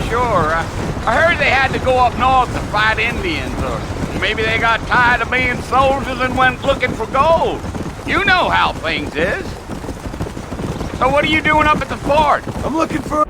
sure. I heard they had to go up north to fight Indians, or maybe they got tired of being soldiers and went looking for gold. You know how things is. So what are you doing up at the fort? I'm looking for...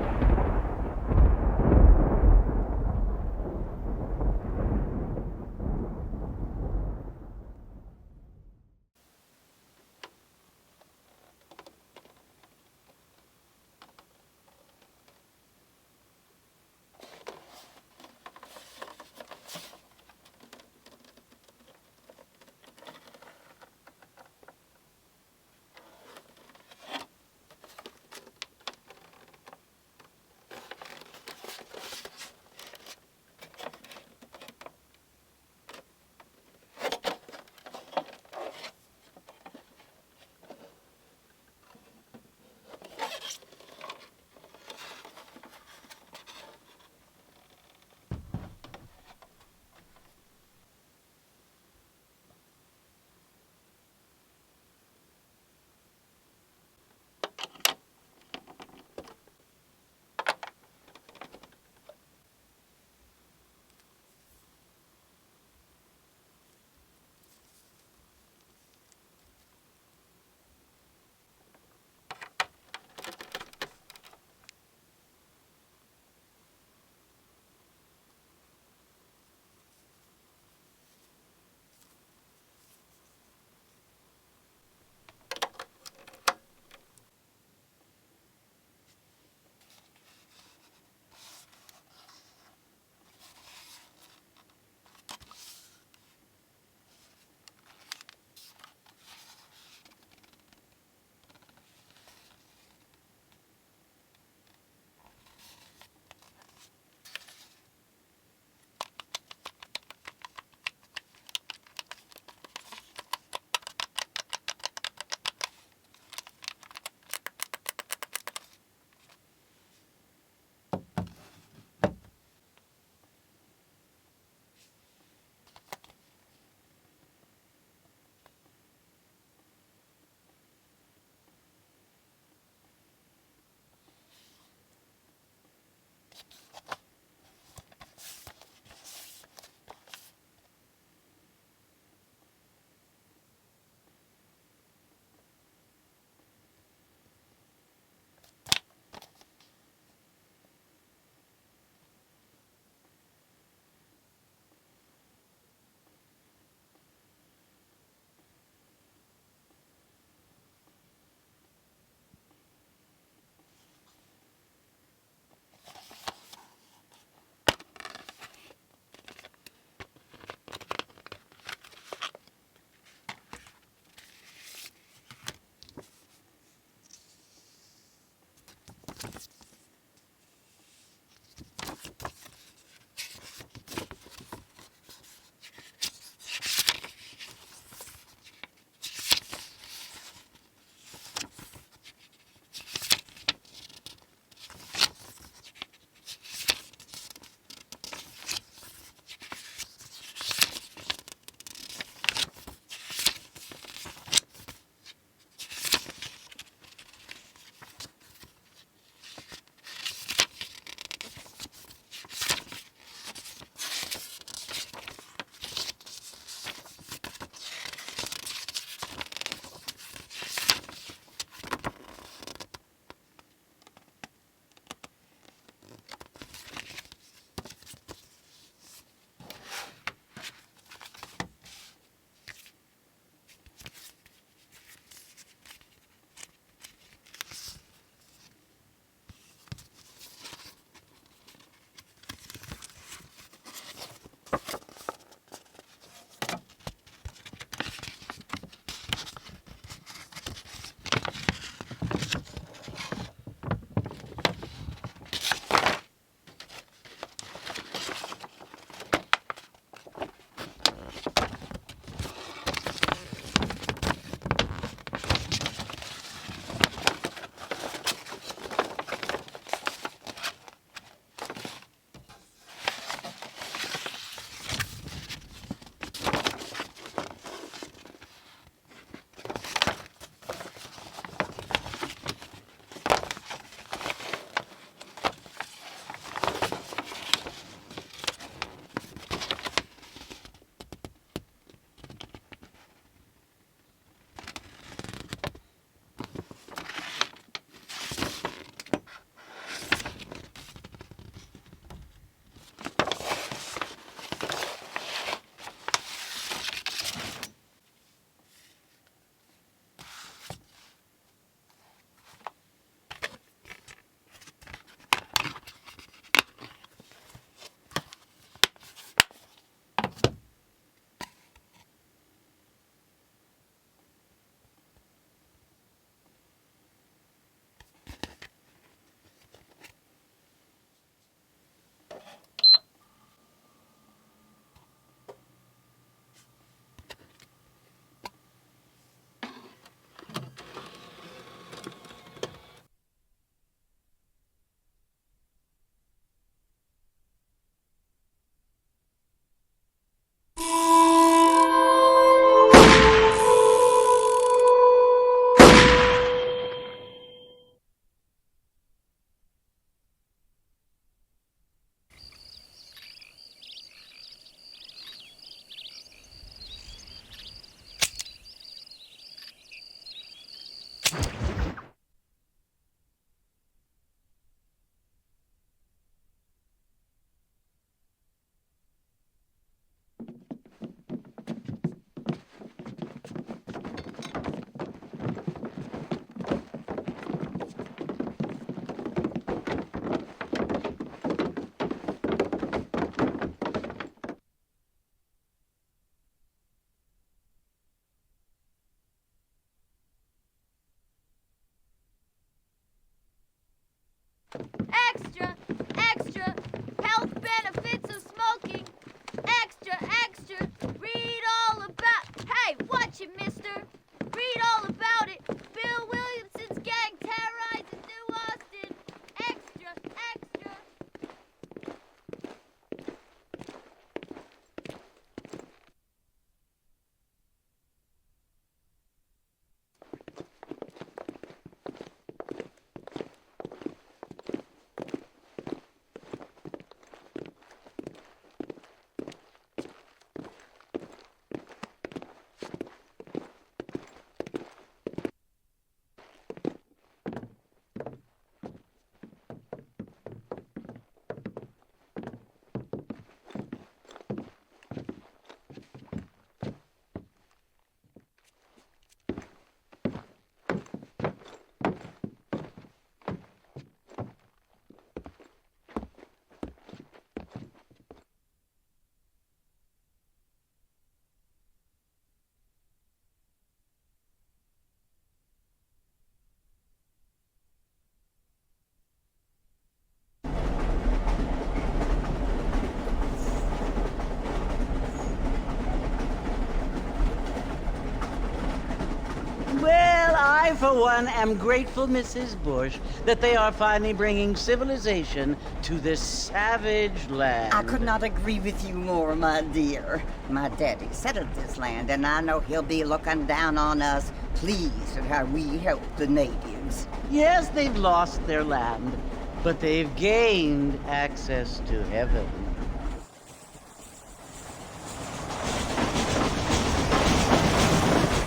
I, for one, am grateful, Mrs. Bush, that they are finally bringing civilization to this savage land. I could not agree with you more, my dear. My daddy settled this land, and I know he'll be looking down on us, pleased at how we help the natives. Yes, they've lost their land, but they've gained access to heaven.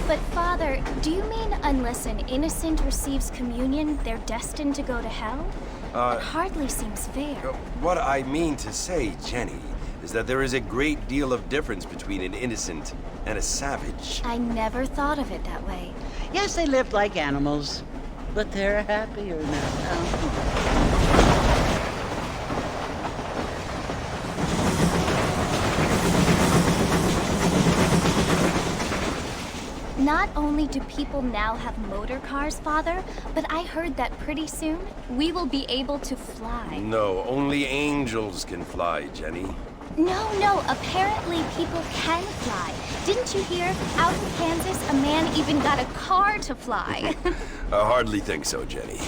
But Father, do you mean unless an innocent receives communion, they're destined to go to hell? It hardly seems fair. What I mean to say, Jenny, is that there is a great deal of difference between an innocent and a savage. I never thought of it that way. Yes, they lived like animals, but they're happier now. Not only do people now have motor cars, Father, but I heard that pretty soon we will be able to fly. No, only angels can fly, Jenny. No, apparently people can fly. Didn't you hear? Out in Kansas, a man even got a car to fly. I hardly think so, Jenny.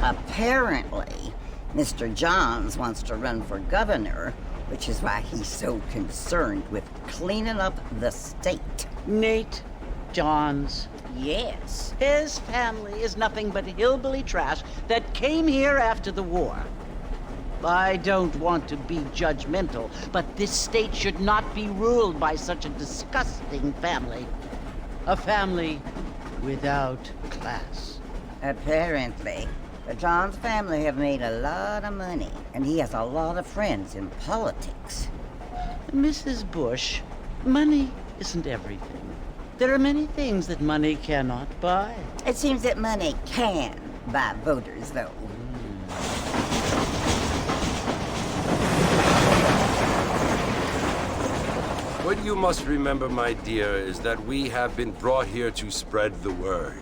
Apparently, Mr. Johns wants to run for governor, which is why he's so concerned with cleaning up the state. Nate Johns. Yes. His family is nothing but hillbilly trash that came here after the war. I don't want to be judgmental, but this state should not be ruled by such a disgusting family. A family without class. Apparently. The Johns family have made a lot of money, and he has a lot of friends in politics. Mrs. Bush, money isn't everything. There are many things that money cannot buy. It seems that money can buy voters, though. What you must remember, my dear, is that we have been brought here to spread the word.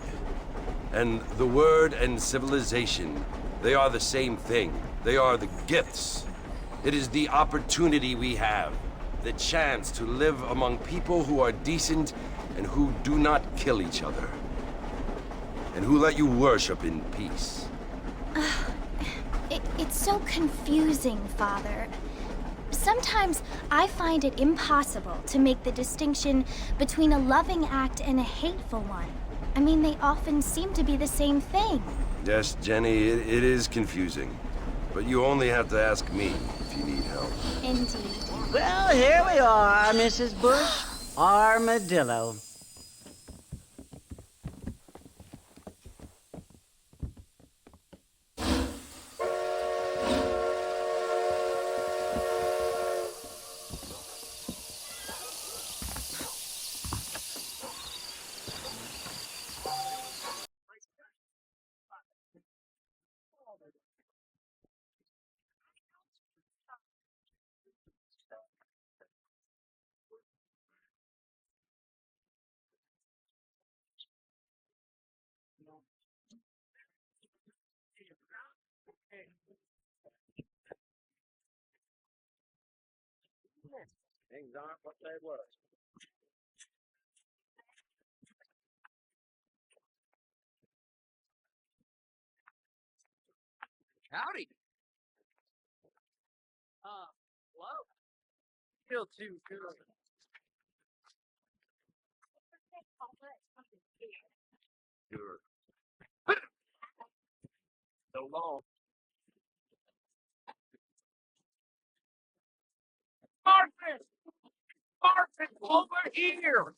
And the word and civilization, they are the same thing. They are the gifts. It is the opportunity we have, the chance to live among people who are decent and who do not kill each other. And who let you worship in peace. It's so confusing, Father. Sometimes I find it impossible to make the distinction between a loving act and a hateful one. I mean, they often seem to be the same thing. Yes, Jenny, it is confusing. But you only have to ask me if you need help. Indeed. Well, here we are, Mrs. Bush. Armadillo. Things aren't what they were. Howdy. Hello. Feel too good. Sure. So long. Marcus! Marcus, over here!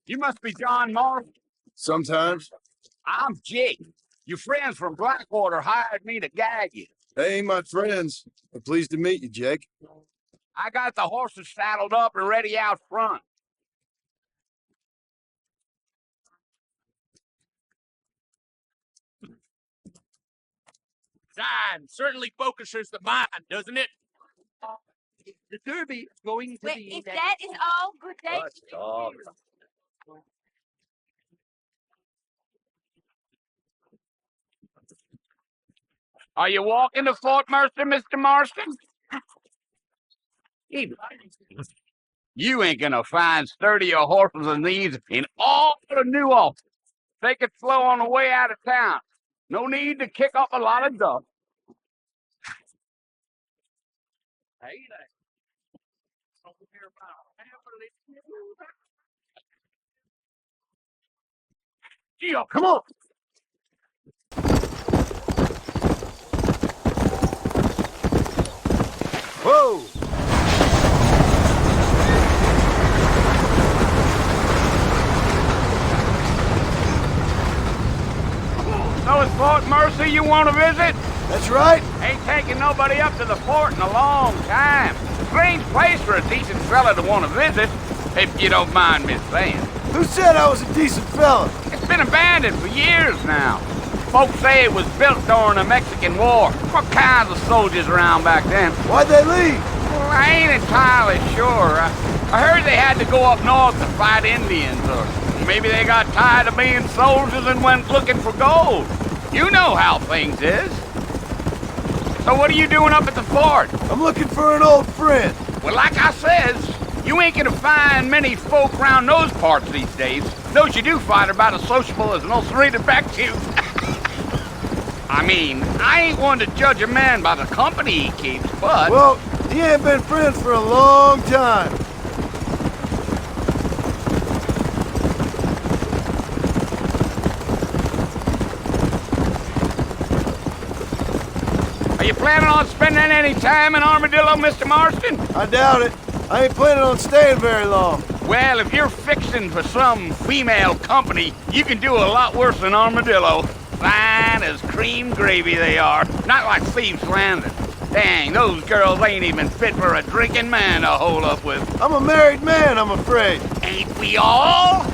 You must be John Morris. Sometimes. I'm Jake. Your friends from Blackwater hired me to guide you. Hey, my friends. I'm pleased to meet you, Jake. I got the horses saddled up and ready out front. Sign certainly focuses the mind, doesn't it? The Derby is going to Wait, be if that is all, good day. Let's talk. Are you walking to Fort Mercer, Mr. Marston? You ain't gonna find sturdier horses than these in all of New Orleans. Take it slow on the way out of town. No need to kick up a lot of dust. Hey there. Over here about Gio, come on. Whoa! So it's Fort Mercer you want to visit? That's right. Ain't taking nobody up to the fort in a long time. Strange place for a decent fella to want to visit, if you don't mind me saying. Who said I was a decent fella? It's been abandoned for years now. Folks say it was built during the Mexican War. What kinds of soldiers around back then? Why'd they leave? Well, I ain't entirely sure. I heard they had to go up north to fight Indians, or maybe they got tired of being soldiers and went looking for gold. You know how things is. So what are you doing up at the fort? I'm looking for an old friend. Well, like I says, you ain't gonna find many folk around those parts these days. Those you do find are about as sociable as an ulcerated back tooth. I mean, I ain't one to judge a man by the company he keeps, but... Well, he ain't been friends for a long time. Are you planning on spending any time in Armadillo, Mr. Marston? I doubt it. I ain't planning on staying very long. Well, if you're fixing for some female company, you can do a lot worse than Armadillo. Fine as cream gravy they are. Not like Thieves Landing. Dang, those girls ain't even fit for a drinking man to hole up with. I'm a married man, I'm afraid. Ain't we all?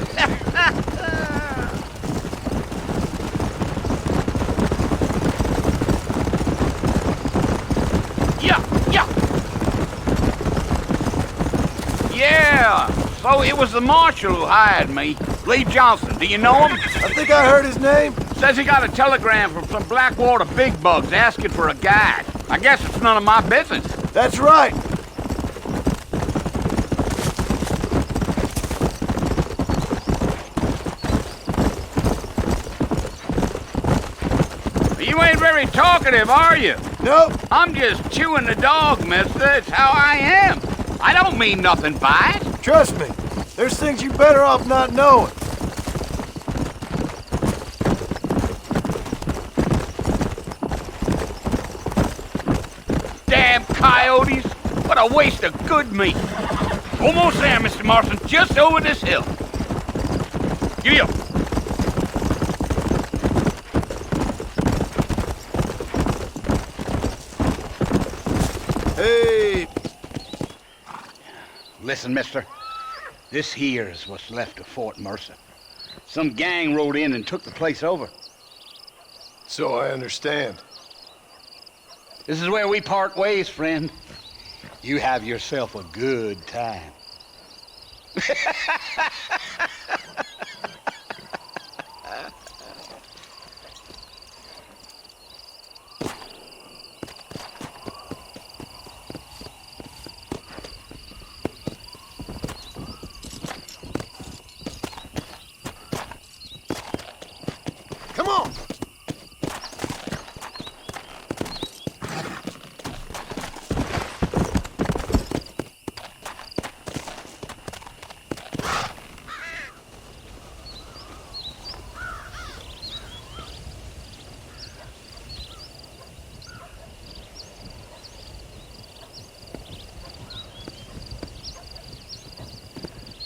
Yeah, so it was the marshal who hired me. Lee Johnson, do you know him? I think I heard his name. Says he got a telegram from some Blackwater big bugs asking for a guide. I guess it's none of my business. That's right. You ain't very talkative, are you? Nope. I'm just chewing the dog, mister. It's how I am. I don't mean nothing by it. Trust me. There's things you better off not knowing. Damn coyotes. What a waste of good meat. Almost there, Mr. Marston. Just over this hill. Giddy up. Hey. Listen, mister. This here is what's left of Fort Mercer. Some gang rode in and took the place over. So I understand. This is where we part ways, friend. You have yourself a good time. Come on.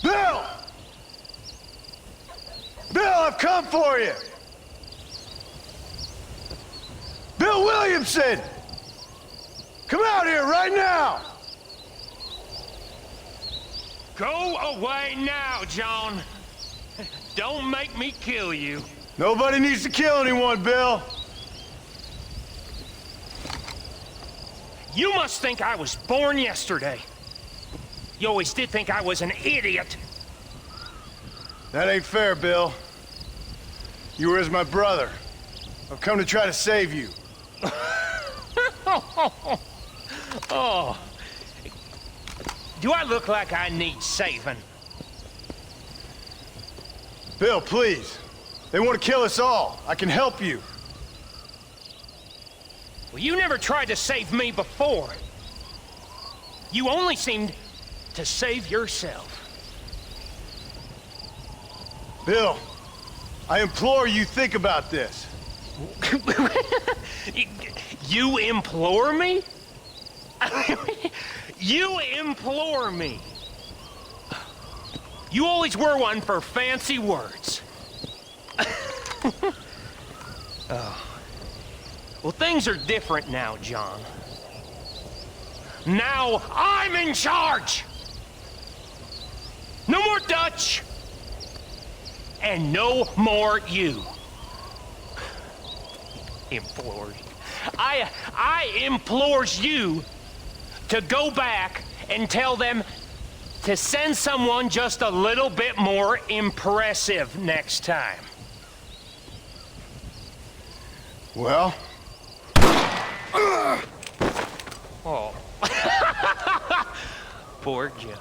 Bill! Bill, I've come for you! Bill Williamson! Come out here right now! Go away now, John. Don't make me kill you. Nobody needs to kill anyone, Bill. You must think I was born yesterday. You always did think I was an idiot. That ain't fair, Bill. You were as my brother. I've come to try to save you. Oh. Do I look like I need saving? Bill, please. They want to kill us all. I can help you. Well, you never tried to save me before. You only seemed to save yourself. Bill, I implore you, think about this. You implore me? You implore me. You always were one for fancy words. Oh. Well, things are different now, John. Now I'm in charge! No more Dutch! And no more you. Implores. I implores you to go back and tell them to send someone just a little bit more impressive next time. Well? Oh. Poor John.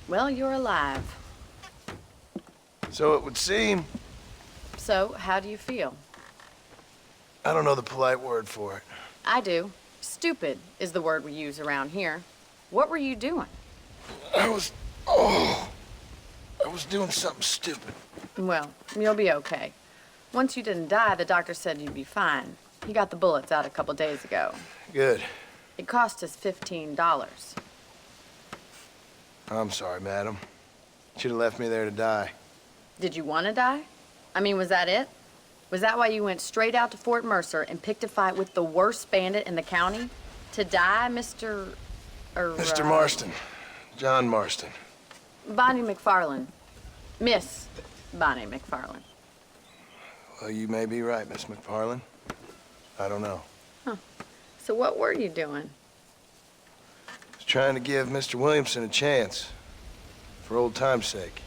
Well, you're alive. So it would seem. So, how do you feel? I don't know the polite word for it. I do. Stupid is the word we use around here. What were you doing? I was doing something stupid. Well, you'll be okay. Once you didn't die, the doctor said you'd be fine. He got the bullets out a couple days ago. Good. It cost us $15. I'm sorry, madam. Should have left me there to die. Did you want to die? I mean, was that it? Was that why you went straight out to Fort Mercer and picked a fight with the worst bandit in the county? To die, Mr. Mr. Marston. John Marston. Bonnie McFarland. Miss Bonnie McFarland. Well, you may be right, Miss McFarland. I don't know. Huh. So what were you doing? I was trying to give Mr. Williamson a chance. For old time's sake.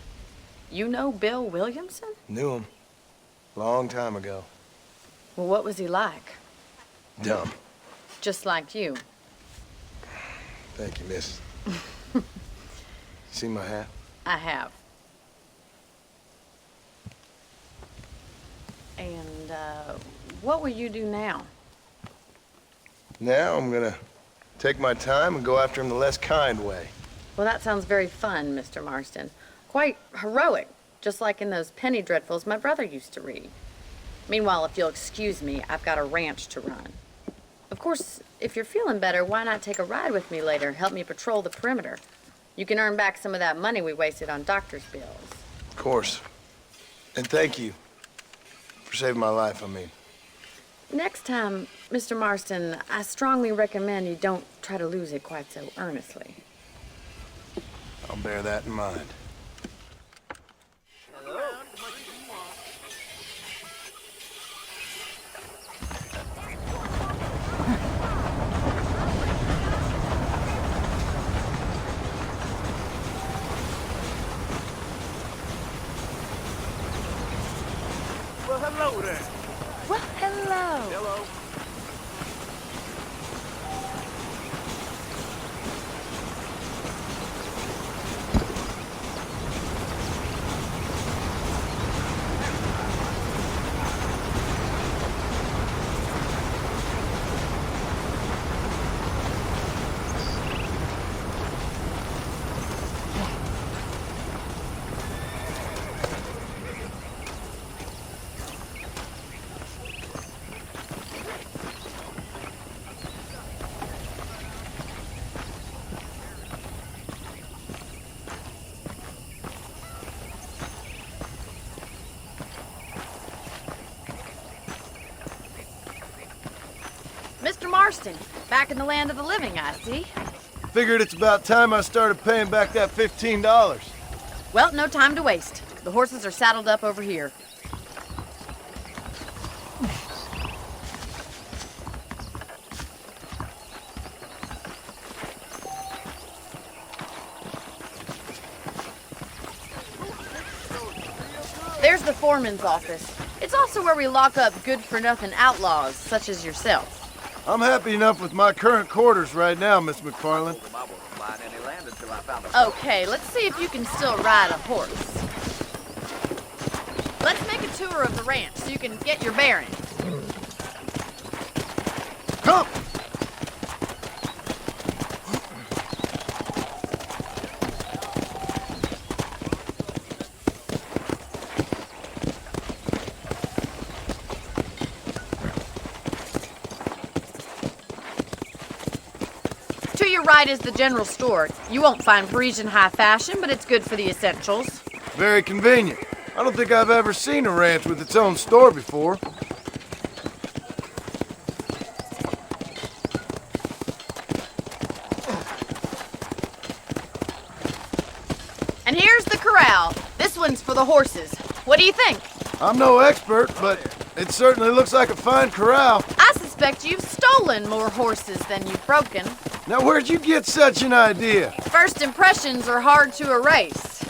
You know Bill Williamson? Knew him. Long time ago. Well, what was he like? Dumb. Just like you. Thank you, miss. See my hat? I have. And, what will you do now? Now I'm gonna take my time and go after him the less kind way. Well, that sounds very fun, Mr. Marston. Quite heroic, just like in those penny dreadfuls my brother used to read. Meanwhile, if you'll excuse me, I've got a ranch to run. Of course, if you're feeling better, why not take a ride with me later? Help me patrol the perimeter. You can earn back some of that money we wasted on doctor's bills. Of course. And thank you for saving my life, I mean. Next time, Mr. Marston, I strongly recommend you don't try to lose it quite so earnestly. I'll bear that in mind. Well, hello there. Well, hello. Hello. Marston, back in the land of the living, I see. Figured it's about time I started paying back that $15. Well, no time to waste. The horses are saddled up over here. There's the foreman's office. It's also where we lock up good-for-nothing outlaws, such as yourself. I'm happy enough with my current quarters right now, Miss McFarland. Okay, let's see if you can still ride a horse. Let's make a tour of the ranch so you can get your bearings. Come! To your right is the general store. You won't find Parisian high fashion, but it's good for the essentials. Very convenient. I don't think I've ever seen a ranch with its own store before. And here's the corral. This one's for the horses. What do you think? I'm no expert, but it certainly looks like a fine corral. I suspect you've stolen more horses than you've broken. Now, where'd you get such an idea? First impressions are hard to erase.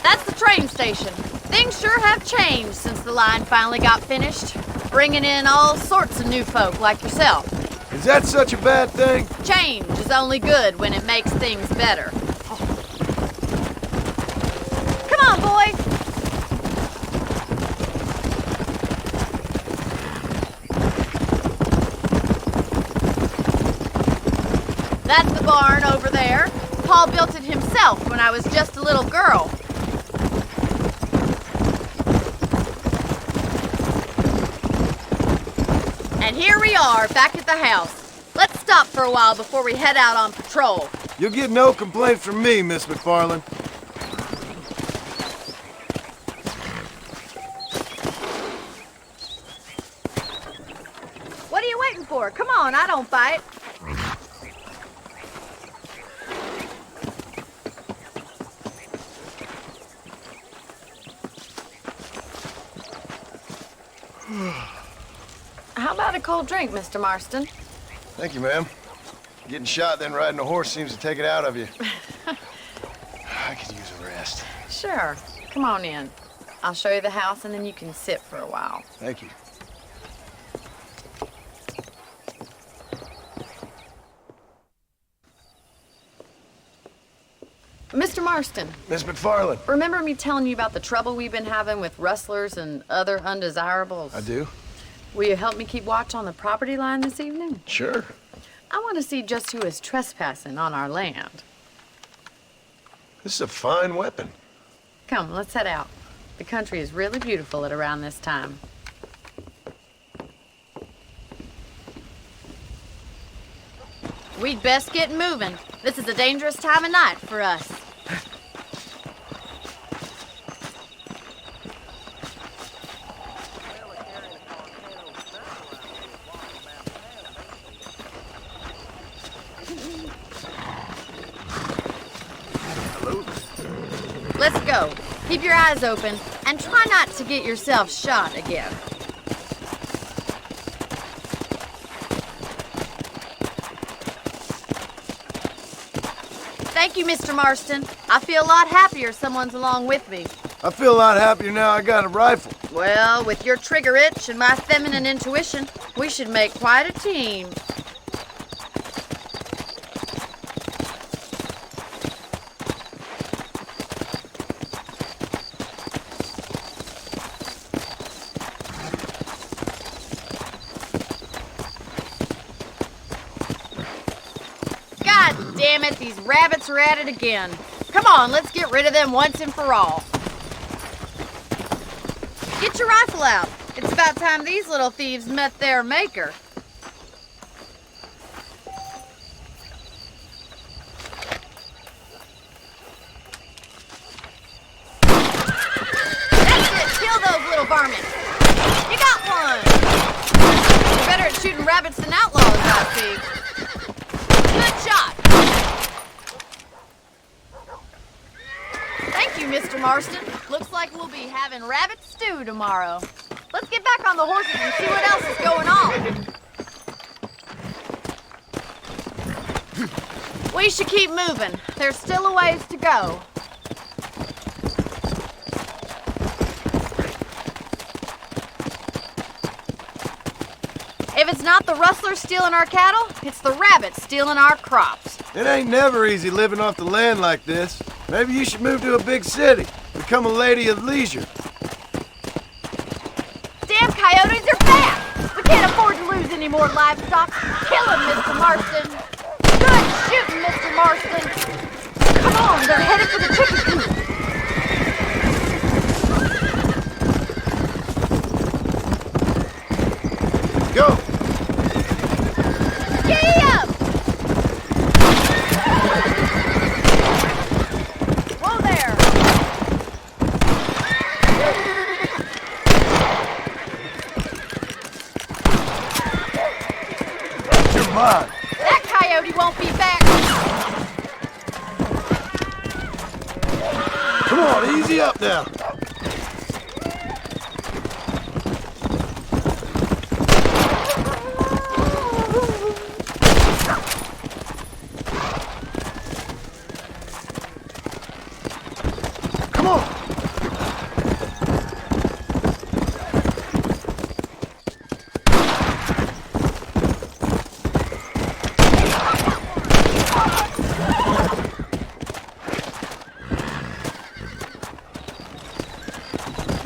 That's the train station. Things sure have changed since the line finally got finished, bringing in all sorts of new folk like yourself. Is that such a bad thing? Change is only good when it makes things better. Come on, boy. That's the barn over there. Paul built it himself when I was just a little girl. And here we are, back at the house. Let's stop for a while before we head out on patrol. You'll get no complaints from me, Miss McFarland. What are you waiting for? Come on, I don't bite. How about a cold drink, Mr. Marston? Thank you, ma'am. Getting shot, then riding a horse seems to take it out of you. I could use a rest. Sure. Come on in. I'll show you the house and then you can sit for a while. Thank you. Mr. Marston, Miss McFarland. remember me telling you about the trouble we've been having with rustlers and other undesirables? I do? Will you help me keep watch on the property line this evening? Sure. I want to see just who is trespassing on our land. This is a fine weapon. Come, let's head out. The country is really beautiful at around this time. We'd best get moving. This is a dangerous time of night for us. Let's go. Keep your eyes open and try not to get yourself shot again. Thank you, Mr. Marston. I feel a lot happier someone's along with me. I feel a lot happier now I got a rifle. Well, with your trigger itch and my feminine intuition, we should make quite a team. God damn it, these rabbits are at it again. Come on, let's get rid of them once and for all. Get your rifle out. It's about time these little thieves met their maker. That's it, kill those little varmints. rabbits and outlaws, I see. Good shot. Thank you, Mr. Marston. Looks like we'll be having rabbit stew tomorrow. Let's get back on the horses and see what else is going on. We should keep moving. There's still a ways to go. If it's not the rustlers stealing our cattle, it's the rabbits stealing our crops. It ain't never easy living off the land like this. Maybe you should move to a big city. Become a lady of leisure. Damn coyotes are back! We can't afford to lose any more livestock. Kill them, Mr. Marston. Good shooting, Mr. Marston. Come on, they're headed for the chicken coop. Go! Giddy up! Whoa there! You're mine. That coyote won't be back. Come on, easy up now. Come on.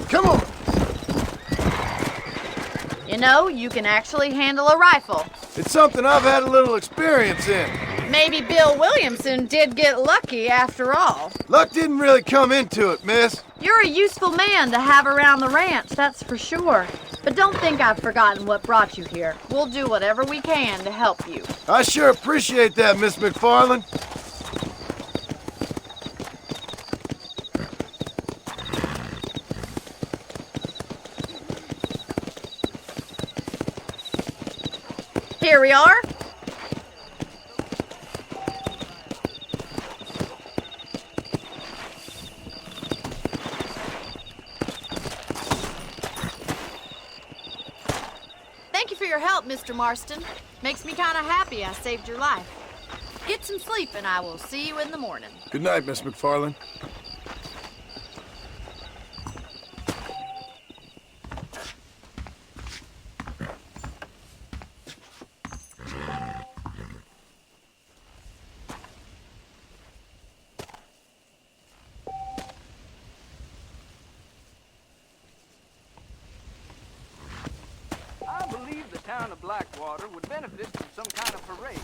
Come on. You know, you can actually handle a rifle. It's something I've had a little experience in. Maybe Bill Williamson did get lucky after all. Luck didn't really come into it, miss. You're a useful man to have around the ranch, that's for sure. But don't think I've forgotten what brought you here. We'll do whatever we can to help you. I sure appreciate that, Miss McFarland. Here we are. Thank you for your help, Mr. Marston. Makes me kind of happy I saved your life. Get some sleep and I will see you in the morning. Good night, Miss McFarland. I believe the town of Blackwater would benefit from some kind of parade.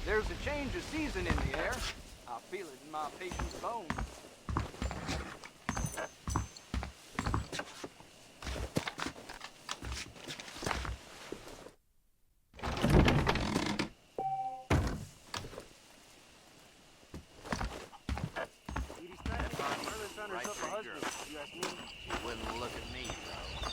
There's a change of season in the air. I feel it in my patient's bones. She wouldn't look at me, though.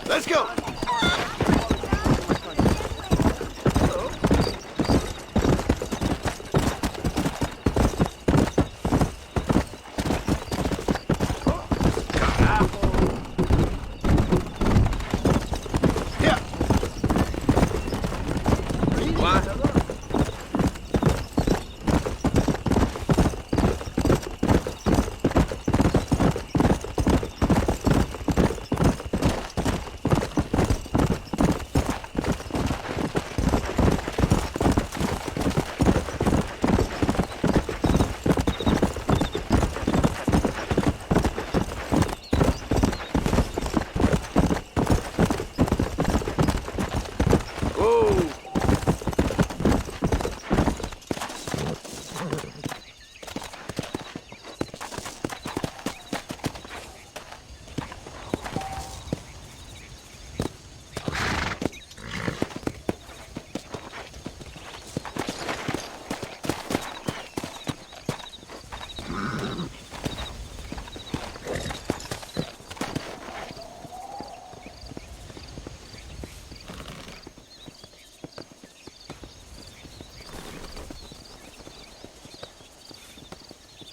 Let's go.